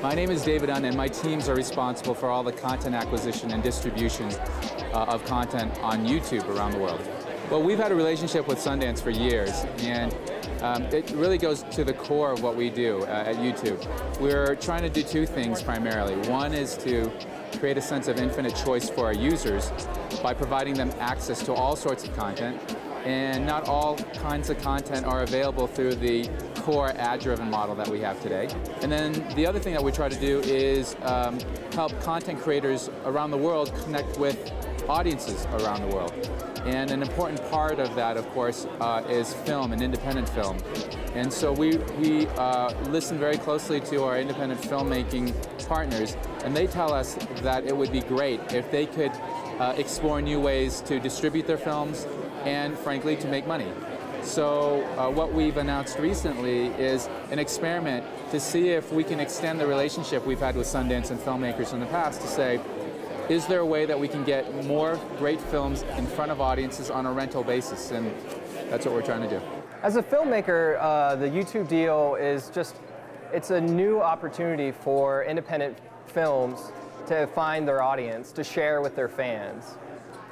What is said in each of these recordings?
My name is David Unn, and my teams are responsible for all the content acquisition and distribution of content on YouTube around the world. Well, we've had a relationship with Sundance for years, and it really goes to the core of what we do at YouTube. We're trying to do two things primarily. One is to create a sense of infinite choice for our users by providing them access to all sorts of content, and not all kinds of content are available through the core ad-driven model that we have today. And then the other thing that we try to do is help content creators around the world connect with audiences around the world. And an important part of that, of course, is film and independent film. And so we listen very closely to our independent filmmaking partners, and they tell us that it would be great if they could explore new ways to distribute their films and, frankly, to make money. So what we've announced recently is an experiment to see if we can extend the relationship we've had with Sundance and filmmakers in the past to say, is there a way that we can get more great films in front of audiences on a rental basis? And that's what we're trying to do. As a filmmaker, the YouTube deal is just, it's a new opportunity for independent films to find their audience, to share with their fans.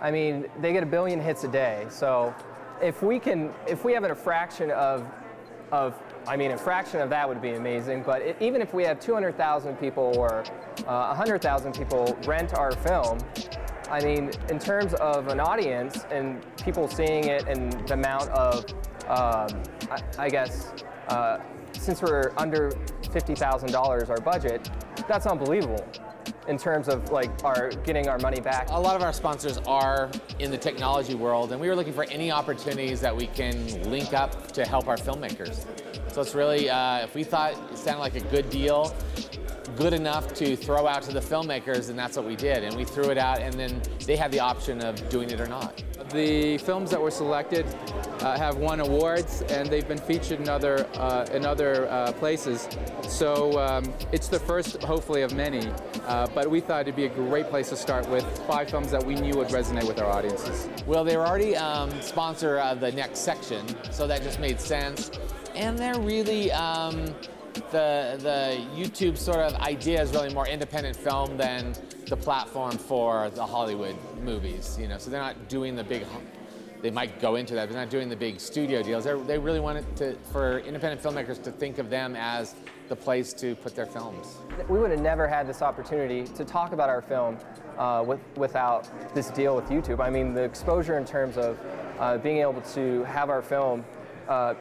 I mean, they get 1 billion hits a day, so if we have a fraction of a fraction of that would be amazing, but even if we have 200,000 people or 100,000 people rent our film, I mean, in terms of an audience and people seeing it and the amount of, I guess, since we're under $50,000 our budget, that's unbelievable in terms of like getting our money back. A lot of our sponsors are in the technology world, and we were looking for any opportunities that we can link up to help our filmmakers. So it's really, if we thought it sounded like a good deal, good enough to throw out to the filmmakers, and that's what we did. And we threw it out, and then they had the option of doing it or not. The films that were selected have won awards, and they've been featured in other places. So it's the first, hopefully, of many. But we thought it'd be a great place to start with 5 films that we knew would resonate with our audiences. Well, they were already sponsor of the next section, so that just made sense. And they're really, the YouTube sort of idea is really more independent film than the platform for the Hollywood movies, you know. So they're not doing the big, they might go into that, but they're not doing the big studio deals. They really wanted for independent filmmakers to think of them as the place to put their films. We would have never had this opportunity to talk about our film without this deal with YouTube. I mean, the exposure in terms of being able to have our film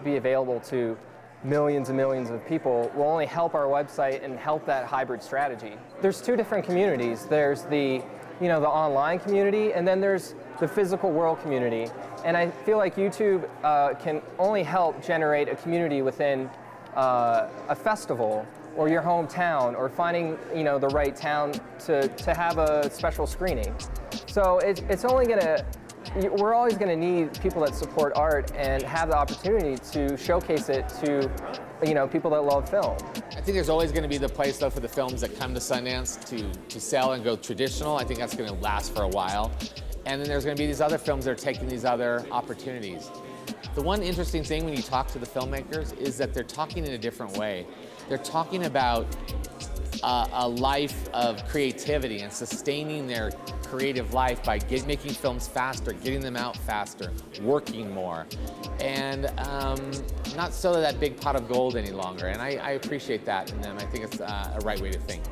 be available to millions and millions of people will only help our website and help that hybrid strategy. There's 2 different communities. There's the online community, and then there's the physical world community. And I feel like YouTube can only help generate a community within a festival or your hometown, or finding the right town to have a special screening. So it's only gonna, we're always going to need people that support art and have the opportunity to showcase it to people that love film. I think there's always going to be the place, though, for the films that come to Sundance to sell and go traditional. I think that's going to last for a while. And then there's going to be these other films that are taking these other opportunities. The one interesting thing when you talk to the filmmakers is that they're talking in a different way. They're talking about a life of creativity and sustaining their creative life by making films faster, getting them out faster, working more, and not so that big pot of gold any longer. And I appreciate that in them. I think it's a right way to think.